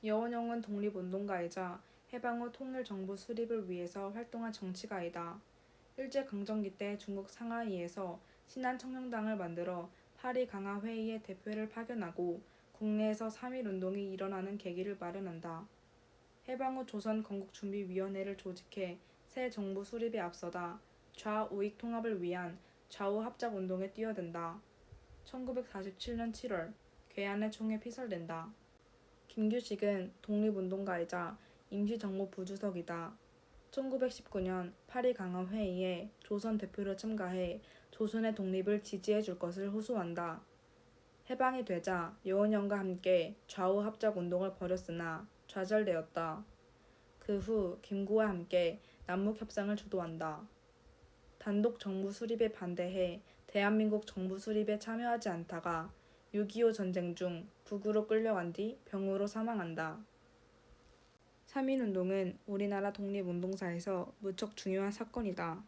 여원영은 독립운동가이자 해방 후 통일정부 수립을 위해서 활동한 정치가이다. 일제강점기 때 중국 상하이에서 신한청년당을 만들어 파리 강화회의의 대표를 파견하고 국내에서 3.1운동이 일어나는 계기를 마련한다. 해방 후 조선건국준비위원회를 조직해 새 정부 수립에 앞서다 좌우익 통합을 위한 좌우합작운동에 뛰어든다. 1947년 7월 괴한의 총에 피살된다. 김규식은 독립운동가이자 임시정부 부주석이다. 1919년 파리 강화회의에 조선 대표로 참가해 조선의 독립을 지지해 줄 것을 호소한다. 해방이 되자 여원영과 함께 좌우합작운동을 벌였으나 좌절되었다. 그 후 김구와 함께 남북협상을 주도한다. 단독 정부 수립에 반대해 대한민국 정부 수립에 참여하지 않다가 6.25 전쟁 중 북으로 끌려간 뒤 병으로 사망한다. 3.1운동은 우리나라 독립운동사에서 무척 중요한 사건이다.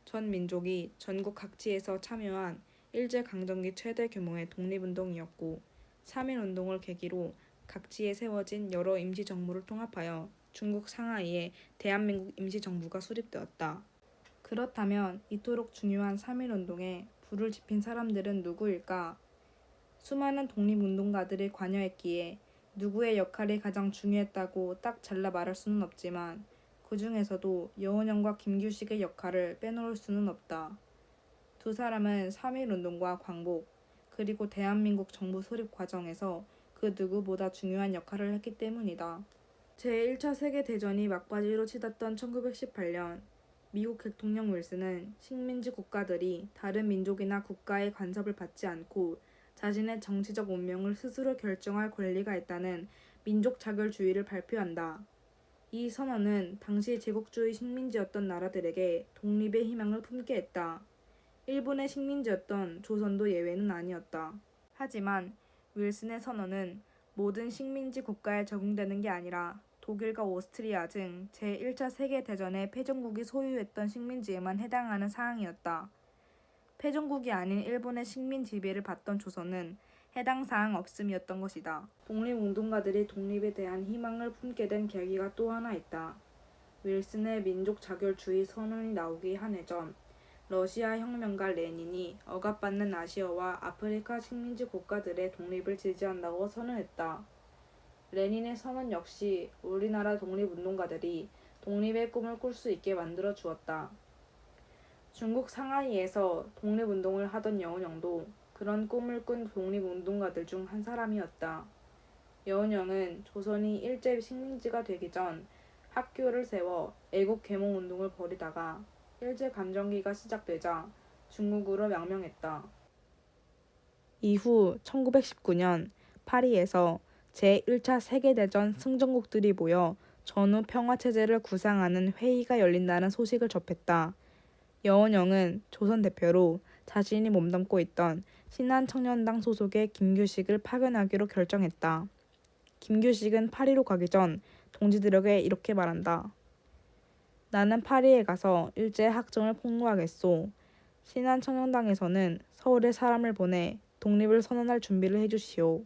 전 민족이 전국 각지에서 참여한 일제강점기 최대 규모의 독립운동이었고 3.1운동을 계기로 각지에 세워진 여러 임시정부를 통합하여 중국 상하이에 대한민국 임시정부가 수립되었다. 그렇다면 이토록 중요한 3.1운동에 불을 지핀 사람들은 누구일까? 수많은 독립운동가들이 관여했기에 누구의 역할이 가장 중요했다고 딱 잘라 말할 수는 없지만 그 중에서도 여원영과 김규식의 역할을 빼놓을 수는 없다. 두 사람은 3.1운동과 광복, 그리고 대한민국 정부 수립 과정에서 그 누구보다 중요한 역할을 했기 때문이다. 제1차 세계대전이 막바지로 치닫던 1918년 미국 대통령 윌슨은 식민지 국가들이 다른 민족이나 국가의 간섭을 받지 않고 자신의 정치적 운명을 스스로 결정할 권리가 있다는 민족 자결주의를 발표한다. 이 선언은 당시 제국주의 식민지였던 나라들에게 독립의 희망을 품게 했다. 일본의 식민지였던 조선도 예외는 아니었다. 하지만 윌슨의 선언은 모든 식민지 국가에 적용되는 게 아니라 독일과 오스트리아 등 제1차 세계대전의 패전국이 소유했던 식민지에만 해당하는 사항이었다. 패전국이 아닌 일본의 식민 지배를 받던 조선은 해당 사항 없음이었던 것이다. 독립운동가들이 독립에 대한 희망을 품게 된 계기가 또 하나 있다. 윌슨의 민족 자결주의 선언이 나오기 한 해 전 러시아 혁명가 레닌이 억압받는 아시아와 아프리카 식민지 국가들의 독립을 지지한다고 선언했다. 레닌의 선언 역시 우리나라 독립운동가들이 독립의 꿈을 꿀 수 있게 만들어 주었다. 중국 상하이에서 독립운동을 하던 여원영도 그런 꿈을 꾼 독립운동가들 중 한 사람이었다. 여원영은 조선이 일제 식민지가 되기 전 학교를 세워 애국 계몽 운동을 벌이다가 일제 감정기가 시작되자 중국으로 망명했다. 이후 1919년 파리에서 제1차 세계대전 승전국들이 모여 전후 평화체제를 구상하는 회의가 열린다는 소식을 접했다. 여원영은 조선 대표로 자신이 몸담고 있던 신한청년당 소속의 김규식을 파견하기로 결정했다. 김규식은 파리로 가기 전 동지들에게 이렇게 말한다. 나는 파리에 가서 일제 학정을 폭로하겠소. 신한청년당에서는 서울에 사람을 보내 독립을 선언할 준비를 해주시오.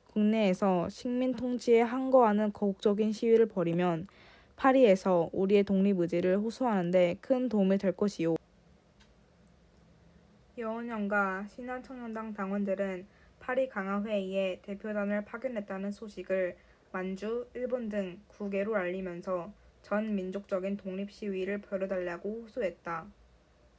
국내에서 식민 통치에 항거하는 거국적인 시위를 벌이면 파리에서 우리의 독립 의지를 호소하는 데 큰 도움이 될 것이오. 여원영과 신한청년당 당원들은 파리 강화회의에 대표단을 파견했다는 소식을 만주, 일본 등 국외로 알리면서 전 민족적인 독립 시위를 벌여달라고 호소했다.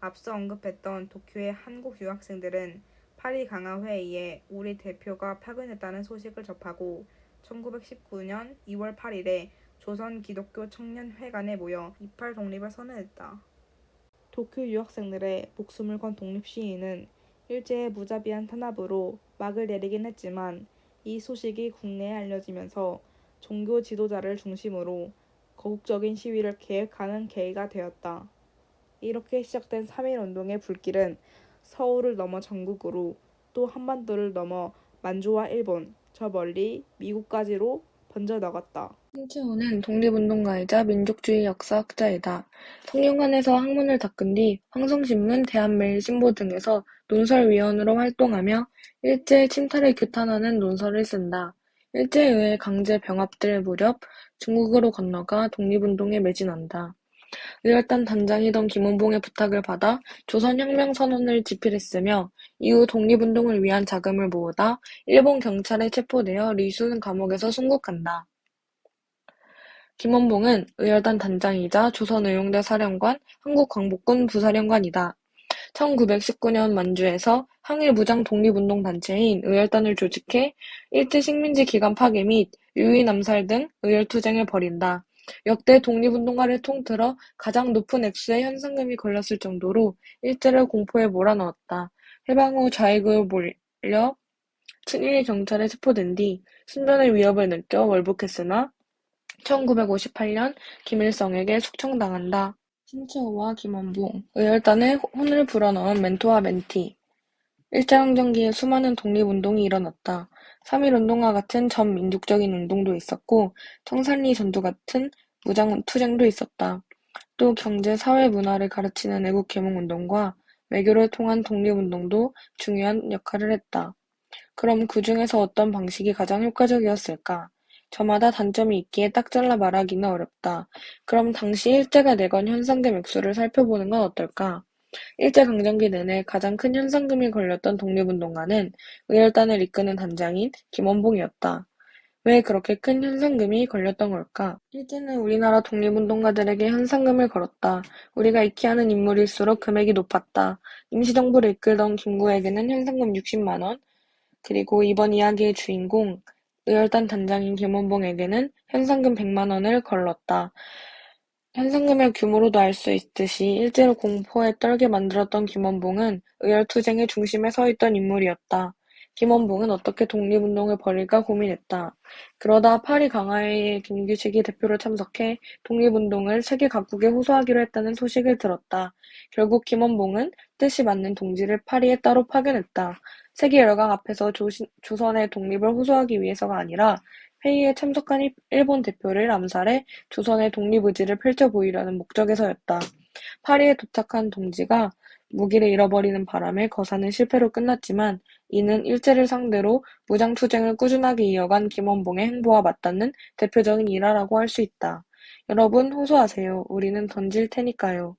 앞서 언급했던 도쿄의 한국 유학생들은 파리 강화회의에 우리 대표가 파견했다는 소식을 접하고 1919년 2월 8일에 조선기독교청년회관에 모여 28 독립을 선언했다. 도쿄 유학생들의 목숨을 건 독립 시위는 일제의 무자비한 탄압으로 막을 내리긴 했지만 이 소식이 국내에 알려지면서 종교 지도자를 중심으로 거국적인 시위를 계획하는 계기가 되었다. 이렇게 시작된 3.1운동의 불길은 서울을 넘어 전국으로 또 한반도를 넘어 만주와 일본, 저 멀리 미국까지로 번져나갔다. 신채호는 독립운동가이자 민족주의 역사학자이다. 성균관에서 학문을 닦은 뒤 황성신문, 대한매일신보 등에서 논설위원으로 활동하며 일제 침탈을 규탄하는 논설을 쓴다. 일제에 의해 강제 병합될 무렵 중국으로 건너가 독립운동에 매진한다. 의열단 단장이던 김원봉의 부탁을 받아 조선혁명선언을 집필했으며 이후 독립운동을 위한 자금을 모으다 일본 경찰에 체포되어 리순 감옥에서 순국한다. 김원봉은 의열단 단장이자 조선의용대 사령관, 한국광복군 부사령관이다. 1919년 만주에서 항일 무장 독립운동 단체인 의열단을 조직해 일제 식민지 기간 파괴 및 유인 암살 등 의열투쟁을 벌인다. 역대 독립운동가를 통틀어 가장 높은 액수의 현상금이 걸렸을 정도로 일제를 공포에 몰아넣었다. 해방 후 좌익으로 몰려 친일 경찰에 체포된 뒤 신변의 위협을 느껴 월북했으나 1958년 김일성에게 숙청당한다. 신채호와 김원봉, 의열단에 혼을 불어넣은 멘토와 멘티. 일제강점기에 수많은 독립운동이 일어났다. 3.1운동과 같은 전민족적인 운동도 있었고 청산리 전투 같은 무장투쟁도 있었다. 또 경제, 사회, 문화를 가르치는 애국개몽운동과 외교를 통한 독립운동도 중요한 역할을 했다. 그럼 그 중에서 어떤 방식이 가장 효과적이었을까? 저마다 단점이 있기에 딱 잘라 말하기는 어렵다. 그럼 당시 일제가 내건 현상금 액수를 살펴보는 건 어떨까? 일제강점기 내내 가장 큰 현상금이 걸렸던 독립운동가는 의열단을 이끄는 단장인 김원봉이었다. 왜 그렇게 큰 현상금이 걸렸던 걸까? 일제는 우리나라 독립운동가들에게 현상금을 걸었다. 우리가 익히 아는 인물일수록 금액이 높았다. 임시정부를 이끌던 김구에게는 현상금 60만 원, 그리고 이번 이야기의 주인공 의열단 단장인 김원봉에게는 현상금 100만 원을 걸렀다. 현상금의 규모로도 알 수 있듯이 일제를 공포에 떨게 만들었던 김원봉은 의열투쟁의 중심에 서 있던 인물이었다. 김원봉은 어떻게 독립운동을 벌일까 고민했다. 그러다 파리 강화회의 김규식이 대표로 참석해 독립운동을 세계 각국에 호소하기로 했다는 소식을 들었다. 결국 김원봉은 뜻이 맞는 동지를 파리에 따로 파견했다. 세계 열강 앞에서 조선의 독립을 호소하기 위해서가 아니라 회의에 참석한 일본 대표를 암살해 조선의 독립 의지를 펼쳐 보이려는 목적에서였다. 파리에 도착한 동지가 무기를 잃어버리는 바람에 거사는 실패로 끝났지만 이는 일제를 상대로 무장투쟁을 꾸준하게 이어간 김원봉의 행보와 맞닿는 대표적인 일화라고 할 수 있다. 여러분 호소하세요. 우리는 던질 테니까요.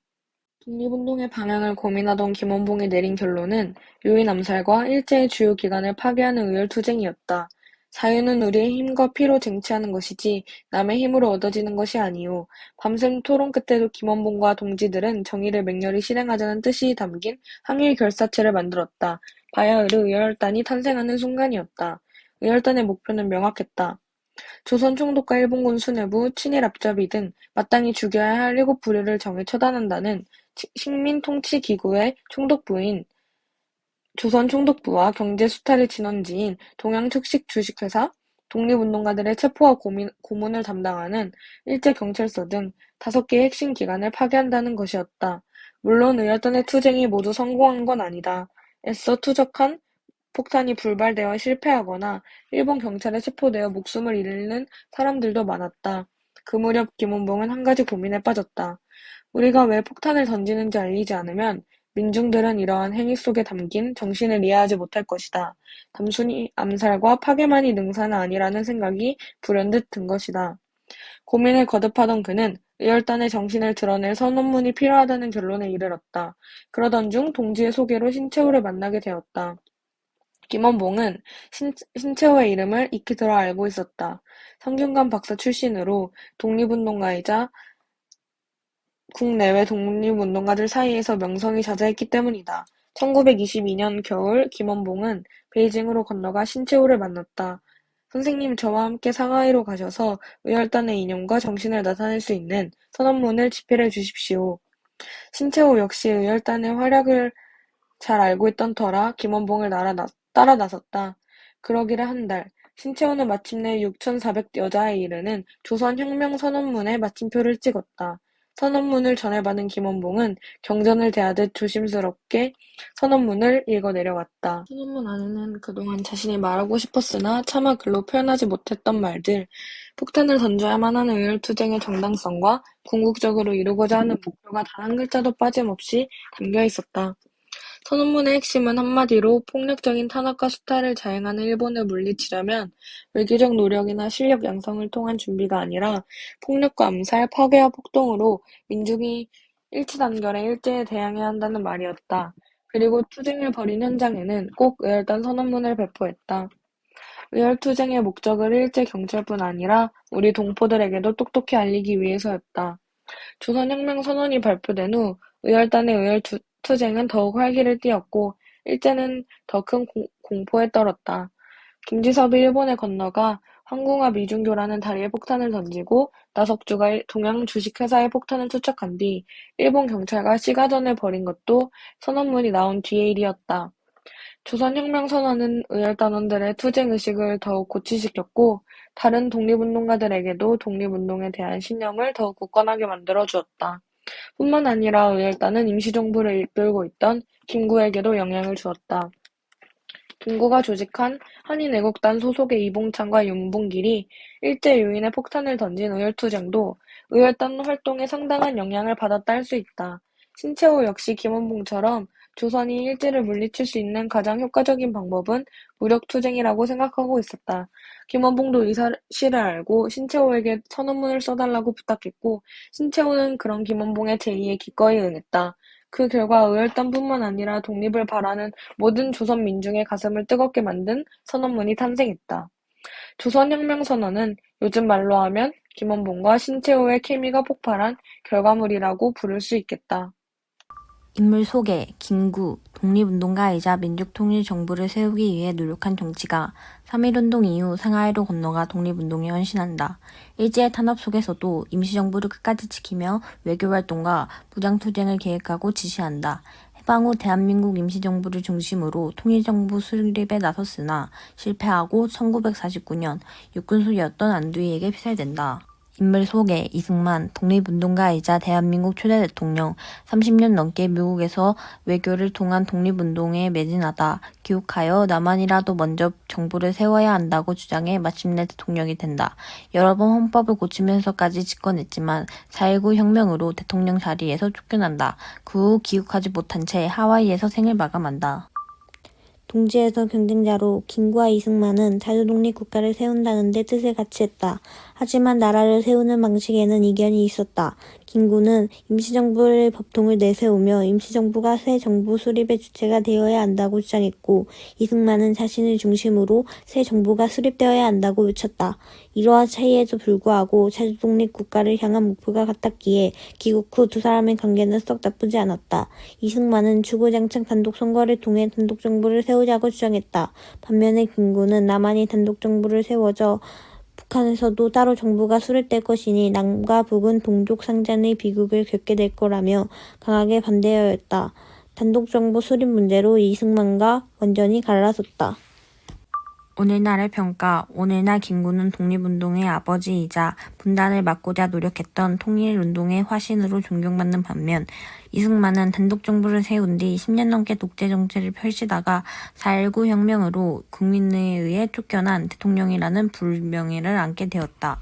독립운동의 방향을 고민하던 김원봉이 내린 결론은 유인 암살과 일제의 주요 기관을 파괴하는 의열투쟁이었다. 자유는 우리의 힘과 피로 쟁취하는 것이지 남의 힘으로 얻어지는 것이 아니오. 밤샘 토론 끝에도 김원봉과 동지들은 정의를 맹렬히 실행하자는 뜻이 담긴 항일 결사체를 만들었다. 바야흐르 의열단이 탄생하는 순간이었다. 의열단의 목표는 명확했다. 조선 총독과 일본군 수뇌부, 친일 앞잡이 등 마땅히 죽여야 할 일곱 부류를 정해 처단한다는 식민통치기구의 총독부인 조선 총독부와 경제 수탈의 진원지인 동양축식 주식회사, 독립운동가들의 체포와 고문을 담당하는 일제경찰서 등 5개의 핵심 기관을 파괴한다는 것이었다. 물론 의열단의 투쟁이 모두 성공한 건 아니다. 애써 투적한 폭탄이 불발되어 실패하거나 일본 경찰에 체포되어 목숨을 잃는 사람들도 많았다. 그 무렵 김원봉은 한 가지 고민에 빠졌다. 우리가 왜 폭탄을 던지는지 알리지 않으면 민중들은 이러한 행위 속에 담긴 정신을 이해하지 못할 것이다. 단순히 암살과 파괴만이 능사는 아니라는 생각이 불현듯 든 것이다. 고민을 거듭하던 그는 의열단의 정신을 드러낼 선언문이 필요하다는 결론에 이르렀다. 그러던 중 동지의 소개로 신채호를 만나게 되었다. 김원봉은 신채호의 이름을 익히 들어 알고 있었다. 성균관 박사 출신으로 독립운동가이자 국내외 독립운동가들 사이에서 명성이 자자했기 때문이다. 1922년 겨울 김원봉은 베이징으로 건너가 신채호를 만났다. 선생님, 저와 함께 상하이로 가셔서 의열단의 이념과 정신을 나타낼 수 있는 선언문을 집필해 주십시오. 신채호 역시 의열단의 활약을 잘 알고 있던 터라 김원봉을 따라 나섰다. 그러기를 한 달, 신채호는 마침내 6,400 여자에 이르는 조선혁명선언문에 마침표를 찍었다. 선언문을 전해받은 김원봉은 경전을 대하듯 조심스럽게 선언문을 읽어 내려갔다. 선언문 안에는 그동안 자신이 말하고 싶었으나 차마 글로 표현하지 못했던 말들, 폭탄을 던져야만 하는 의열투쟁의 정당성과 궁극적으로 이루고자 하는 목표가 단 한 글자도 빠짐없이 담겨 있었다. 선언문의 핵심은 한마디로 폭력적인 탄압과 수탈을 자행하는 일본을 물리치려면 외교적 노력이나 실력 양성을 통한 준비가 아니라 폭력과 암살, 파괴와 폭동으로 민중이 일치단결해 일제에 대항해야 한다는 말이었다. 그리고 투쟁을 벌인 현장에는 꼭 의열단 선언문을 배포했다. 의열투쟁의 목적을 일제 경찰뿐 아니라 우리 동포들에게도 똑똑히 알리기 위해서였다. 조선혁명 선언이 발표된 후 의열단의 의열투쟁은 더욱 활기를 띠었고 일제는 더 큰 공포에 떨었다. 김지섭이 일본에 건너가 황궁화 미중교라는 다리에 폭탄을 던지고 나석주가 동양 주식회사에 폭탄을 투척한 뒤 일본 경찰과 시가전을 벌인 것도 선언문이 나온 뒤의 일이었다. 조선혁명선언은 의열단원들의 투쟁의식을 더욱 고취시켰고 다른 독립운동가들에게도 독립운동에 대한 신념을 더욱 굳건하게 만들어주었다. 뿐만 아니라 의열단은 임시정부를 이끌고 있던 김구에게도 영향을 주었다. 김구가 조직한 한인애국단 소속의 이봉창과 윤봉길이 일제 유인에 폭탄을 던진 의열투쟁도 의열단 활동에 상당한 영향을 받았다 할 수 있다. 신채호 역시 김원봉처럼 조선이 일제를 물리칠 수 있는 가장 효과적인 방법은 무력투쟁이라고 생각하고 있었다. 김원봉도 이 사실을 알고 신채호에게 선언문을 써달라고 부탁했고 신채호는 그런 김원봉의 제의에 기꺼이 응했다. 그 결과 의열단뿐만 아니라 독립을 바라는 모든 조선 민중의 가슴을 뜨겁게 만든 선언문이 탄생했다. 조선혁명선언은 요즘 말로 하면 김원봉과 신채호의 케미가 폭발한 결과물이라고 부를 수 있겠다. 인물 소개: 김구, 독립운동가이자 민족통일정부를 세우기 위해 노력한 정치가 3.1운동 이후 상하이로 건너가 독립운동에 헌신한다. 일제의 탄압 속에서도 임시정부를 끝까지 지키며 외교활동과 무장투쟁을 계획하고 지시한다. 해방 후 대한민국 임시정부를 중심으로 통일정부 수립에 나섰으나 실패하고 1949년 육군소유였던 안두희에게 피살된다. 인물 소개: 이승만, 독립운동가이자 대한민국 초대 대통령, 30년 넘게 미국에서 외교를 통한 독립운동에 매진하다 귀국하여 남한이라도 먼저 정부를 세워야 한다고 주장해 마침내 대통령이 된다. 여러 번 헌법을 고치면서까지 집권했지만 4.19 혁명으로 대통령 자리에서 쫓겨난다. 그 후 귀국하지 못한 채 하와이에서 생을 마감한다. 동지에서 경쟁자로 김구와 이승만은 자주독립국가를 세운다는 데 뜻을 같이 했다. 하지만 나라를 세우는 방식에는 이견이 있었다. 김구는 임시정부를 법통을 내세우며 임시정부가 새 정부 수립의 주체가 되어야 한다고 주장했고 이승만은 자신을 중심으로 새 정부가 수립되어야 한다고 외쳤다. 이러한 차이에도 불구하고 자주독립국가를 향한 목표가 같았기에 귀국 후 두 사람의 관계는 썩 나쁘지 않았다. 이승만은 주구장창 단독선거를 통해 단독정부를 세우자고 주장했다. 반면에 김구는 남한이 단독정부를 세워져 북한에서도 따로 정부가 수립될 것이니 남과 북은 동족 상잔의 비극을 겪게 될 거라며 강하게 반대하였다. 단독정부 수립 문제로 이승만과 완전히 갈라섰다. 오늘날의 평가: 오늘날 김구는 독립운동의 아버지이자 분단을 막고자 노력했던 통일운동의 화신으로 존경받는 반면 이승만은 단독정부를 세운 뒤 10년 넘게 독재정치를 펼치다가 4.19 혁명으로 국민에 의해 쫓겨난 대통령이라는 불명예를 안게 되었다.